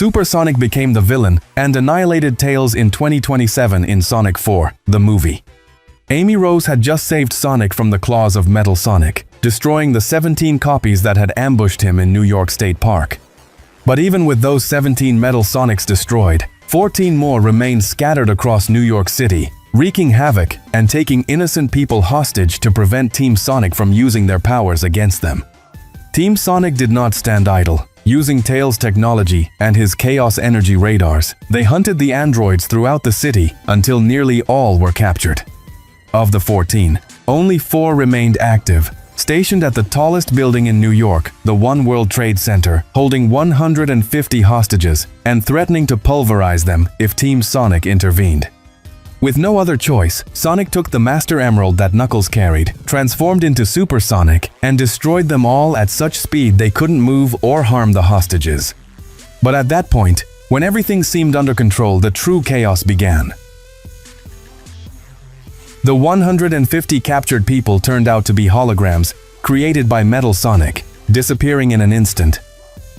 Supersonic became the villain and annihilated Tails in 2027 in Sonic 4, the movie. Amy Rose had just saved Sonic from the claws of Metal Sonic, destroying the 17 copies that had ambushed him in New York State Park. But even with those 17 Metal Sonics destroyed, 14 more remained scattered across New York City, wreaking havoc and taking innocent people hostage to prevent Team Sonic from using their powers against them. Team Sonic did not stand idle. Using Tails' technology and his Chaos Energy radars, they hunted the androids throughout the city until nearly all were captured. Of the 14, only 4 remained active, stationed at the tallest building in New York, the One World Trade Center, holding 150 hostages and threatening to pulverize them if Team Sonic intervened. With no other choice, Sonic took the Master Emerald that Knuckles carried, transformed into Supersonic, and destroyed them all at such speed they couldn't move or harm the hostages. But at that point, when everything seemed under control, the true chaos began. The 150 captured people turned out to be holograms created by Metal Sonic, disappearing in an instant.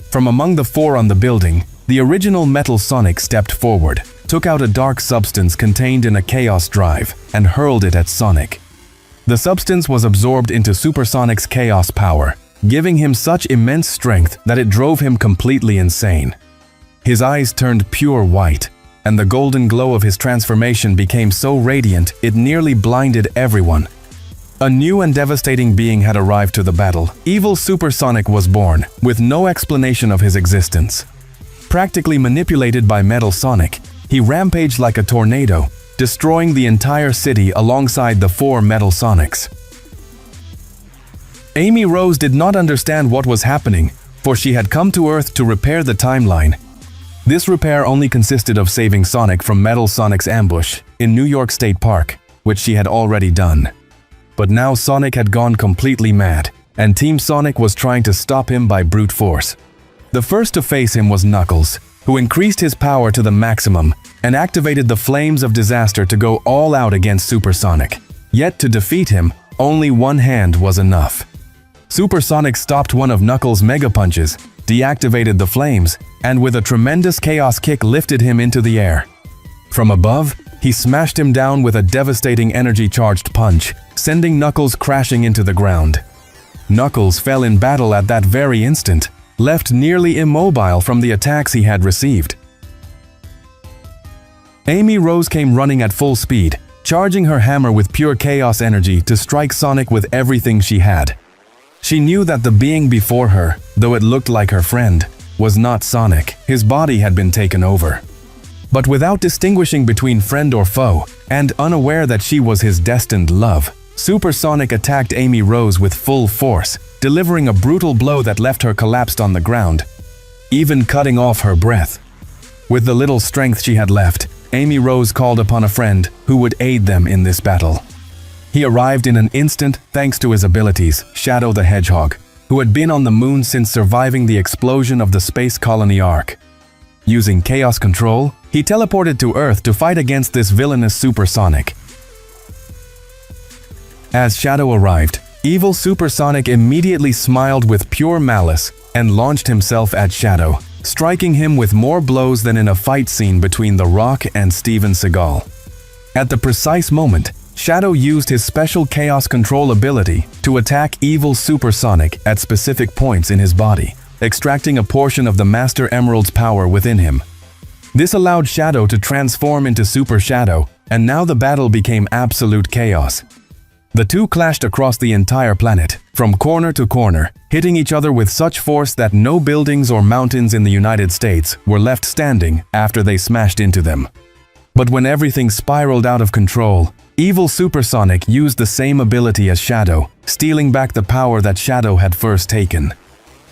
From among the 4 on the building, the original Metal Sonic stepped forward, took out a dark substance contained in a Chaos Drive, and hurled it at Sonic. The substance was absorbed into Supersonic's Chaos power, giving him such immense strength that it drove him completely insane. His eyes turned pure white, and the golden glow of his transformation became so radiant it nearly blinded everyone. A new and devastating being had arrived to the battle. Evil Supersonic was born, with no explanation of his existence. Practically manipulated by Metal Sonic, he rampaged like a tornado, destroying the entire city alongside the 4 Metal Sonics. Amy Rose did not understand what was happening, for she had come to Earth to repair the timeline. This repair only consisted of saving Sonic from Metal Sonic's ambush in New York State Park, which she had already done. But now Sonic had gone completely mad, and Team Sonic was trying to stop him by brute force. The first to face him was Knuckles, who increased his power to the maximum and activated the Flames of Disaster to go all out against Supersonic. Yet to defeat him, only one hand was enough. Supersonic stopped one of Knuckles' Mega Punches, deactivated the flames, and with a tremendous chaos kick lifted him into the air. From above, he smashed him down with a devastating energy-charged punch, sending Knuckles crashing into the ground. Knuckles fell in battle at that very instant, left nearly immobile from the attacks he had received. Amy Rose came running at full speed, charging her hammer with pure chaos energy to strike Sonic with everything she had. She knew that the being before her, though it looked like her friend, was not Sonic. His body had been taken over. But without distinguishing between friend or foe, and unaware that she was his destined love, Supersonic attacked Amy Rose with full force, delivering a brutal blow that left her collapsed on the ground, even cutting off her breath. With the little strength she had left, Amy Rose called upon a friend who would aid them in this battle. He arrived in an instant thanks to his abilities, Shadow the Hedgehog, who had been on the moon since surviving the explosion of the Space Colony Ark. Using Chaos Control, he teleported to Earth to fight against this villainous Supersonic. As Shadow arrived, evil Supersonic immediately smiled with pure malice and launched himself at Shadow, striking him with more blows than in a fight scene between The Rock and Steven Seagal. At the precise moment, Shadow used his special Chaos Control ability to attack evil Supersonic at specific points in his body, extracting a portion of the Master Emerald's power within him. This allowed Shadow to transform into Super Shadow, and now the battle became absolute chaos. The two clashed across the entire planet, from corner to corner, hitting each other with such force that no buildings or mountains in the United States were left standing after they smashed into them. But when everything spiraled out of control, evil Supersonic used the same ability as Shadow, stealing back the power that Shadow had first taken.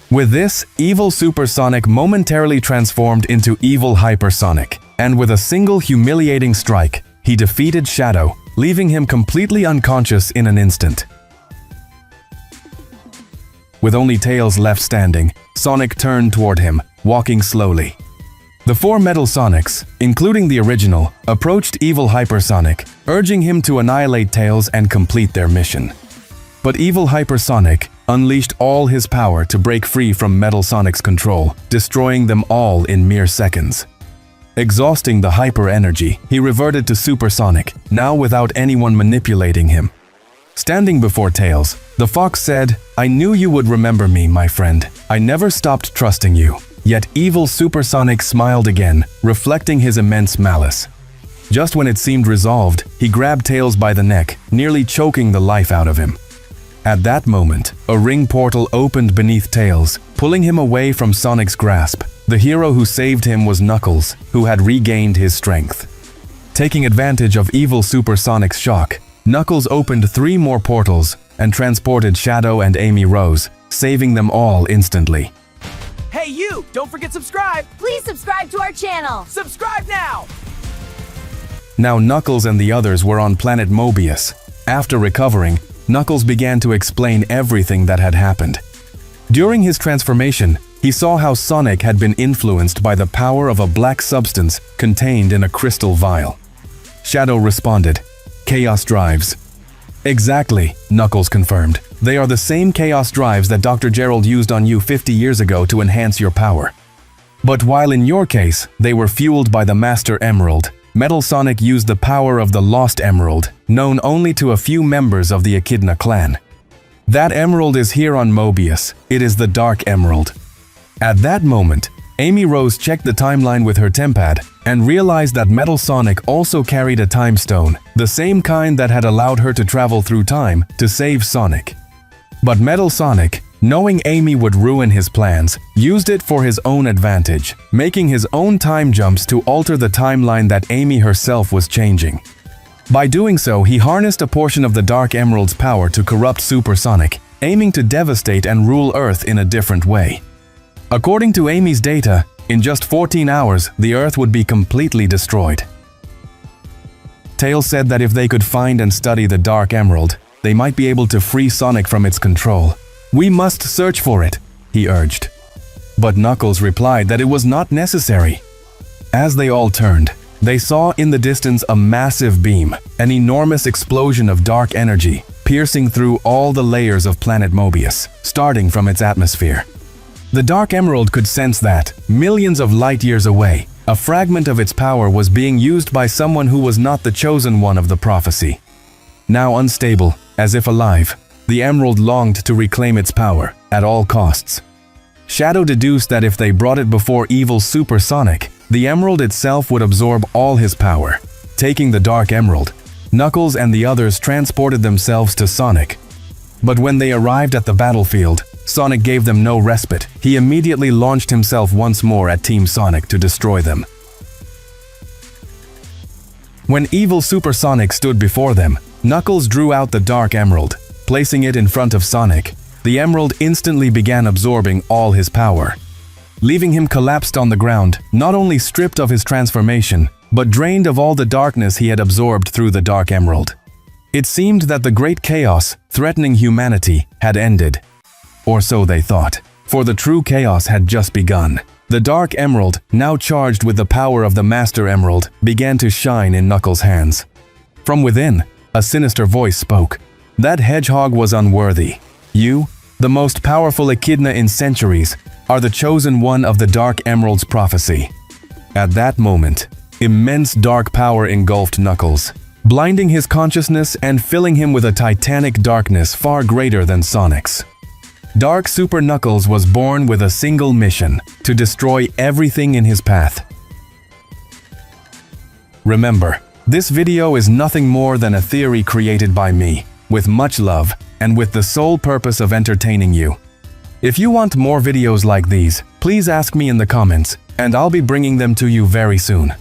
With this, evil Supersonic momentarily transformed into evil Hypersonic, and with a single humiliating strike, he defeated Shadow, leaving him completely unconscious in an instant. With only Tails left standing, Sonic turned toward him, walking slowly. The 4 Metal Sonics, including the original, approached evil Hypersonic, urging him to annihilate Tails and complete their mission. But evil Hypersonic, unleashed all his power to break free from Metal Sonic's control, destroying them all in mere seconds. Exhausting the hyper energy, he reverted to Super Sonic, now without anyone manipulating him. Standing before Tails, the fox said, "I knew you would remember me, my friend. I never stopped trusting you." Yet evil Super Sonic smiled again, reflecting his immense malice. Just when it seemed resolved, he grabbed Tails by the neck, nearly choking the life out of him. At that moment, a ring portal opened beneath Tails, pulling him away from Sonic's grasp. The hero who saved him was Knuckles, who had regained his strength. Taking advantage of evil Super Sonic's shock, Knuckles opened 3 more portals and transported Shadow and Amy Rose, saving them all instantly. Hey you! Don't forget subscribe! Please subscribe to our channel! Subscribe now! Now Knuckles and the others were on planet Mobius. After recovering, Knuckles began to explain everything that had happened. During his transformation, he saw how Sonic had been influenced by the power of a black substance contained in a crystal vial. Shadow responded, "Chaos drives." "Exactly," Knuckles confirmed. "They are the same chaos drives that Dr. Gerald used on you 50 years ago to enhance your power. But while in your case, they were fueled by the Master Emerald, Metal Sonic used the power of the Lost Emerald, known only to a few members of the Echidna clan. That emerald is here on Mobius. It is the Dark Emerald." At that moment, Amy Rose checked the timeline with her tempad and realized that Metal Sonic also carried a time stone, the same kind that had allowed her to travel through time to save Sonic. But Metal Sonic, knowing Amy would ruin his plans, used it for his own advantage, making his own time jumps to alter the timeline that Amy herself was changing. By doing so, he harnessed a portion of the Dark Emerald's power to corrupt Super Sonic, aiming to devastate and rule Earth in a different way. According to Amy's data, in just 14 hours, the Earth would be completely destroyed. Tails said that if they could find and study the Dark Emerald, they might be able to free Sonic from its control. "We must search for it," he urged. But Knuckles replied that it was not necessary. As they all turned, they saw in the distance a massive beam, an enormous explosion of dark energy, piercing through all the layers of planet Mobius, starting from its atmosphere. The Dark Emerald could sense that, millions of light years away, a fragment of its power was being used by someone who was not the chosen one of the prophecy. Now unstable, as if alive, the Emerald longed to reclaim its power, at all costs. Shadow deduced that if they brought it before evil Super Sonic, the Emerald itself would absorb all his power. Taking the Dark Emerald, Knuckles and the others transported themselves to Sonic. But when they arrived at the battlefield, Sonic gave them no respite. He immediately launched himself once more at Team Sonic to destroy them. When evil Super Sonic stood before them, Knuckles drew out the Dark Emerald. Placing it in front of Sonic, the Emerald instantly began absorbing all his power. Leaving him collapsed on the ground, not only stripped of his transformation, but drained of all the darkness he had absorbed through the Dark Emerald. It seemed that the great chaos, threatening humanity, had ended. Or so they thought, for the true chaos had just begun. The Dark Emerald, now charged with the power of the Master Emerald, began to shine in Knuckles' hands. From within, a sinister voice spoke. "That hedgehog was unworthy. You, the most powerful Echidna in centuries, are the chosen one of the Dark Emerald's prophecy." At that moment, immense dark power engulfed Knuckles, blinding his consciousness and filling him with a titanic darkness far greater than Sonic's. Dark Super Knuckles was born with a single mission: to destroy everything in his path. Remember, this video is nothing more than a theory created by me, with much love, and with the sole purpose of entertaining you. If you want more videos like these, please ask me in the comments, and I'll be bringing them to you very soon.